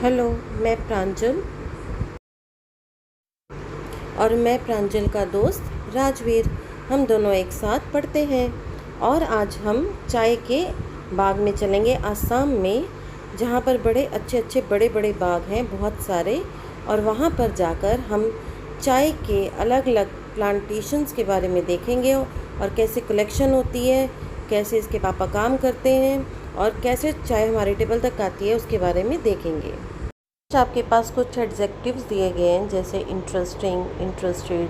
Hello, मैं प्रांजल और मैं प्रांजल का दोस्त राजवीर। हम दोनों एक साथ पढ़ते हैं और आज हम चाय के बाग में चलेंगे आसाम में, जहाँ पर बड़े अच्छे बड़े बड़े बाग हैं बहुत सारे। और वहाँ पर जाकर हम चाय के अलग अलग प्लांटेशंस के बारे में देखेंगे और कैसे कलेक्शन होती है, कैसे इसके पापा काम करते हैं और कैसे चाय हमारे टेबल तक आती है, उसके बारे में देखेंगे। आपके पास कुछ एडजेक्टिव्स दिए गए हैं, जैसे interesting, interested,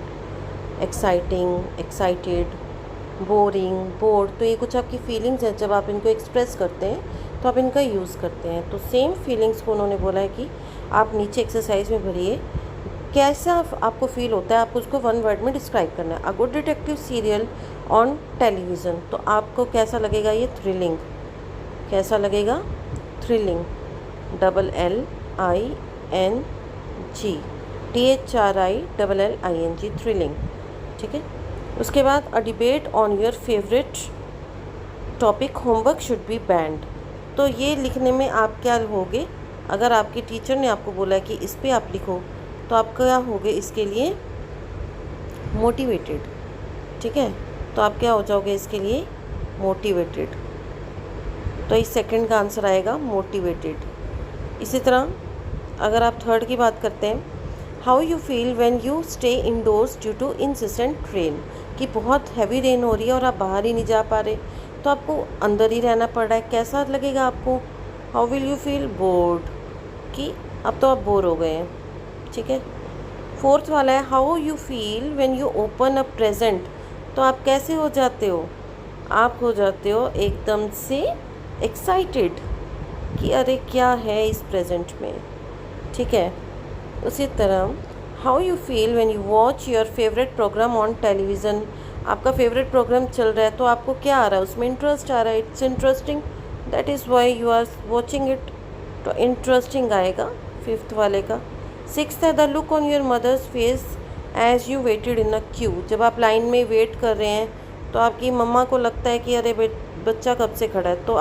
exciting, excited, boring, board. तो ये कुछ आपकी फीलिंग्स हैं, जब आप इनको एक्सप्रेस करते हैं तो आप इनका यूज़ करते हैं। तो सेम फीलिंग्स को उन्होंने बोला है कि आप नीचे एक्सरसाइज में भरिए, कैसा आपको फील होता है, आपको उसको वन वर्ड में डिस्क्राइब करना है। A good detective serial on television, तो आपको कैसा लगेगा ये? थ्रिलिंग। कैसा लगेगा? थ्रिलिंग। THRILLING, thrilling. ठीक है। उसके बाद a debate on your favourite topic, homework should be band. तो ये लिखने में आप क्या होगे? अगर आपके टीचर ने आपको बोला है कि इस पे आप लिखो, तो आप क्या होगे इसके लिए? मोटिवेटेड। ठीक है, तो आप क्या हो जाओगे इसके लिए? मोटिवेटेड। तो इस सेकंड का आंसर आएगा मोटिवेटेड। इसी तरह अगर आप थर्ड की बात करते हैं, how you feel when you stay indoors due to insistent rain, कि बहुत हैवी रेन हो रही है और आप बाहर ही नहीं जा पा रहे, तो आपको अंदर ही रहना पड़ रहा है, कैसा लगेगा आपको? How will you feel? Board, कि अब तो आप बोर हो गए हैं। ठीक है। फोर्थ वाला है, how you feel when you open a present, तो आप कैसे हो जाते हो? आप हो जाते हो एकदम से एक्साइटेड कि अरे क्या है इस प्रेजेंट में। ठीक है। उसी तरह how you feel when you watch your favourite programme on television, आपका फेवरेट प्रोग्राम चल रहा है तो आपको क्या आ रहा है? उसमें इंटरेस्ट आ रहा है, it's interesting, that is why you are watching it. तो इंटरेस्टिंग आएगा फिफ्थ वाले का। सिक्स्थ है, the look on your mother's face as you waited in a queue, जब आप लाइन में वेट कर रहे हैं तो आपकी मम्मा को लगता है कि अरे बच्चा कब से खड़ा है, तो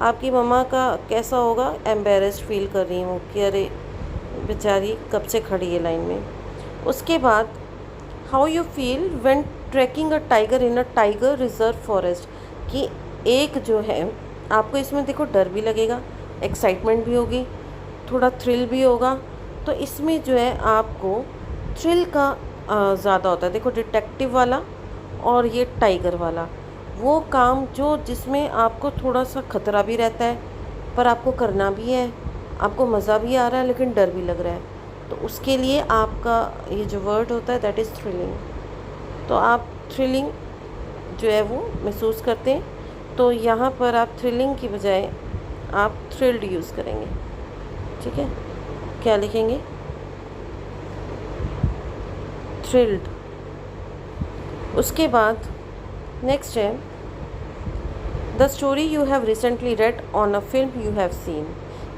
आपकी मम्मा का कैसा होगा? एम्बेरस्ड फील कर रही हूँ कि अरे बेचारी कब से खड़ी है लाइन में। उसके बाद how you feel when tracking a tiger in a tiger reserve forest, कि एक जो है आपको इसमें देखो डर भी लगेगा, एक्साइटमेंट भी होगी, थोड़ा थ्रिल भी होगा। तो इसमें जो है आपको थ्रिल का ज़्यादा होता है। देखो डिटेक्टिव वाला और ये टाइगर वाला, वो काम जो जिसमें आपको थोड़ा सा खतरा भी रहता है पर आपको करना भी है, आपको मज़ा भी आ रहा है लेकिन डर भी लग रहा है, तो उसके लिए आपका ये जो वर्ड होता है दैट इज़ थ्रिलिंग। तो आप थ्रिलिंग जो है वो महसूस करते हैं, तो यहाँ पर आप थ्रिलिंग की बजाय आप थ्रिल्ड यूज़ करेंगे। ठीक है, क्या लिखेंगे? थ्रिल्ड। उसके बाद नेक्स्ट है, the story you have recently red on a film you have seen,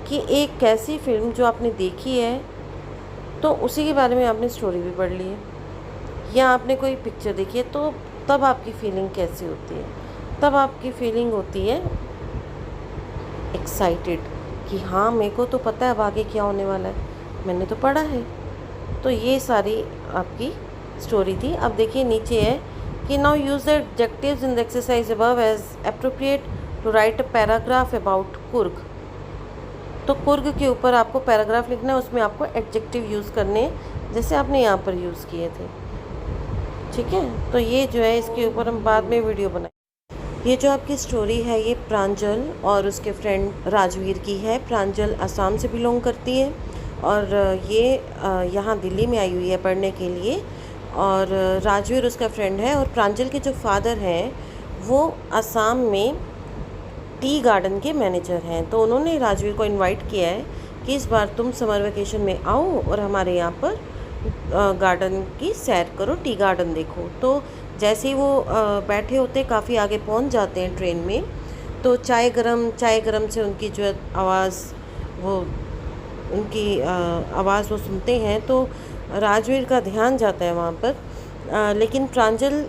कि एक कैसी फिल्म जो आपने देखी है तो उसी के बारे में आपने स्टोरी भी पढ़ ली है, या आपने कोई पिक्चर देखी है, तो तब आपकी फीलिंग कैसी होती है? तब आपकी फीलिंग होती है एक्साइटेड, कि हाँ मेरे को तो पता है अब आगे क्या होने वाला है, मैंने तो पढ़ा है। तो ये सारी आपकी स्टोरी थी। अब देखिए नीचे है कि now use the adjectives in the exercise above as appropriate to write a paragraph about Coorg. तो कुर्ग के ऊपर आपको पैराग्राफ लिखना है, उसमें आपको एडजेक्टिव यूज़ करने हैं जैसे आपने यहाँ पर यूज़ किए थे। ठीक है, तो ये जो है इसके ऊपर हम बाद में वीडियो बनाएं। ये जो आपकी स्टोरी है ये प्रांजल और उसके फ्रेंड राजवीर की है। प्रांजल असम से बिलोंग करती है और ये यहाँ दिल्ली में आई हुई है पढ़ने के लिए, और राजवीर उसका फ्रेंड है। और प्रांजल के जो फादर हैं वो असम में टी गार्डन के मैनेजर हैं। तो उन्होंने राजवीर को इनवाइट किया है कि इस बार तुम समर वेकेशन में आओ और हमारे यहाँ पर गार्डन की सैर करो, टी गार्डन देखो। तो जैसे ही वो बैठे होते काफ़ी आगे पहुँच जाते हैं ट्रेन में, तो चाय गरम से उनकी जो आवाज़ वो उनकी आवाज़ वो सुनते हैं, तो राजवीर का ध्यान जाता है वहाँ पर। लेकिन प्रांजल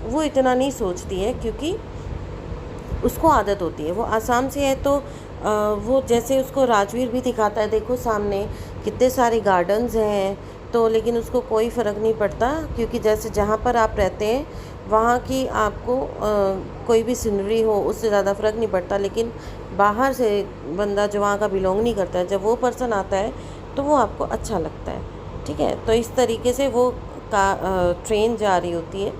वो इतना नहीं सोचती है, क्योंकि उसको आदत होती है, वो आसाम से है तो वो जैसे उसको राजवीर भी दिखाता है, देखो सामने कितने सारे गार्डन्स हैं, तो लेकिन उसको कोई फ़र्क नहीं पड़ता क्योंकि जैसे जहाँ पर आप रहते हैं वहाँ की आपको कोई भी सीनरी हो उससे ज़्यादा फ़र्क नहीं पड़ता, लेकिन बाहर से बंदा जो वहाँ का बिलोंग नहीं करता है, जब वो पर्सन आता है तो वो आपको अच्छा लगता है। ठीक है, तो इस तरीके से वो ट्रेन जा रही होती है।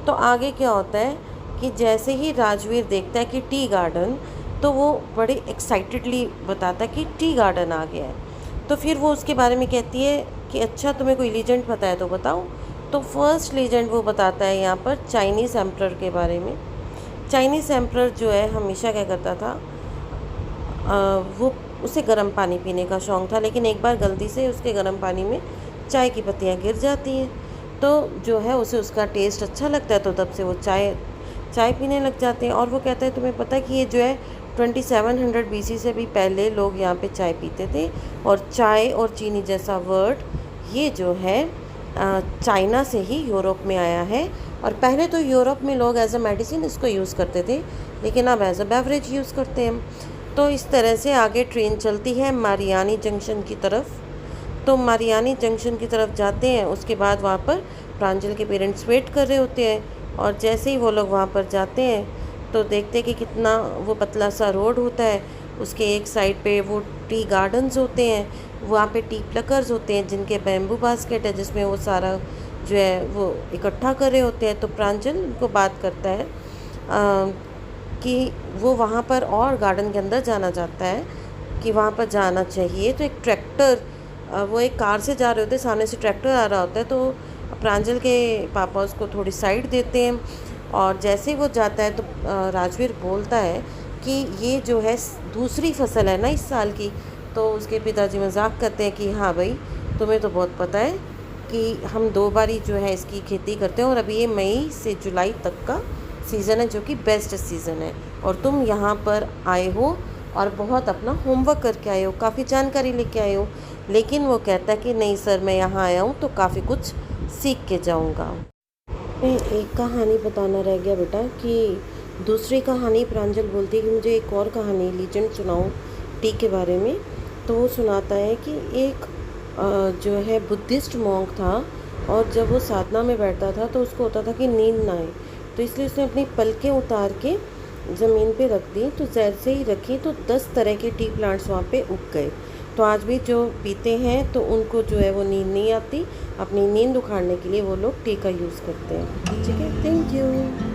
तो आगे क्या होता है कि जैसे ही राजवीर देखता है कि टी गार्डन, तो वो बड़े एक्साइटेडली बताता है कि टी गार्डन आ गया है। तो फिर वो उसके बारे में कहती है कि अच्छा तुम्हें कोई लीजेंड पता है तो बताओ। तो फर्स्ट लीजेंड वो बताता है यहाँ पर चाइनीज़ एम्परर के बारे में। चाइनीज़ एम्परर जो है हमेशा क्या करता था, वो उसे गर्म पानी पीने का शौक़ था, लेकिन एक बार गलती से उसके गर्म पानी में चाय की पत्तियाँ गिर जाती हैं, तो जो है उसे उसका टेस्ट अच्छा लगता है, तो तब से वो चाय पीने लग जाते हैं। और वो कहता है तुम्हें पता है कि ये जो है 2700 BC से भी पहले लोग यहाँ पे चाय पीते थे, और चाय और चीनी जैसा वर्ड ये जो है चाइना से ही यूरोप में आया है। और पहले तो यूरोप में लोग एज अ मेडिसिन इसको यूज़ करते थे, लेकिन अब एज अ बेवरेज यूज़ करते हैं। तो इस तरह से आगे ट्रेन चलती है मारियानी जंक्शन की तरफ। तो मारियानी जंक्शन की तरफ जाते हैं, उसके बाद वहाँ पर प्रांजल के पेरेंट्स वेट कर रहे होते हैं, और जैसे ही वो लोग वहाँ पर जाते हैं तो देखते हैं कि कितना वो पतला सा रोड होता है, उसके एक साइड पे वो टी गार्डन्स होते हैं, वहाँ पे टी प्लकर्स होते हैं जिनके बैम्बू बास्केट है जिसमें वो सारा जो है वो इकट्ठा कर रहे होते हैं। तो प्रांजल उनको बात करता है कि वो वहाँ पर और गार्डन के अंदर जाना चाहता है, कि वहाँ पर जाना चाहिए। तो एक ट्रैक्टर, वो एक कार से जा रहे होते हैं, सामने से ट्रैक्टर आ रहा होता है, तो प्रांजल के पापा उसको थोड़ी साइड देते हैं। और जैसे ही वो जाता है तो राजवीर बोलता है कि ये जो है दूसरी फसल है ना इस साल की। तो उसके पिताजी मजाक करते हैं कि हाँ भाई, तुम्हें तो बहुत पता है कि हम 2 बारी जो है इसकी खेती करते हैं, और अभी ये मई से जुलाई तक का सीज़न है जो कि बेस्ट सीज़न है, और तुम यहाँ पर आए हो और बहुत अपना होमवर्क करके आए हो, काफ़ी जानकारी लेके आए हो। लेकिन वो कहता है कि नहीं सर, मैं यहाँ आया हूँ तो काफ़ी कुछ सीख के जाऊँगा। मैं एक कहानी बताना रह गया बेटा, कि दूसरी कहानी प्रांजल बोलती है कि मुझे एक और कहानी लीजेंड सुनाओ टी के बारे में। तो वो सुनाता है कि एक जो है बुद्धिस्ट मॉन्क था, और जब वो साधना में बैठता था तो उसको होता था कि नींद ना आए, तो इसलिए उसने अपनी पलकें उतार के ज़मीन पे रख दी। तो जैसे ही रखी तो 10 तरह के टी प्लांट्स वहाँ पे उग गए। तो आज भी जो पीते हैं तो उनको जो है वो नींद नहीं आती, अपनी नींद उखाड़ने के लिए वो लोग टी का यूज़ करते हैं। ठीक है, थैंक यू।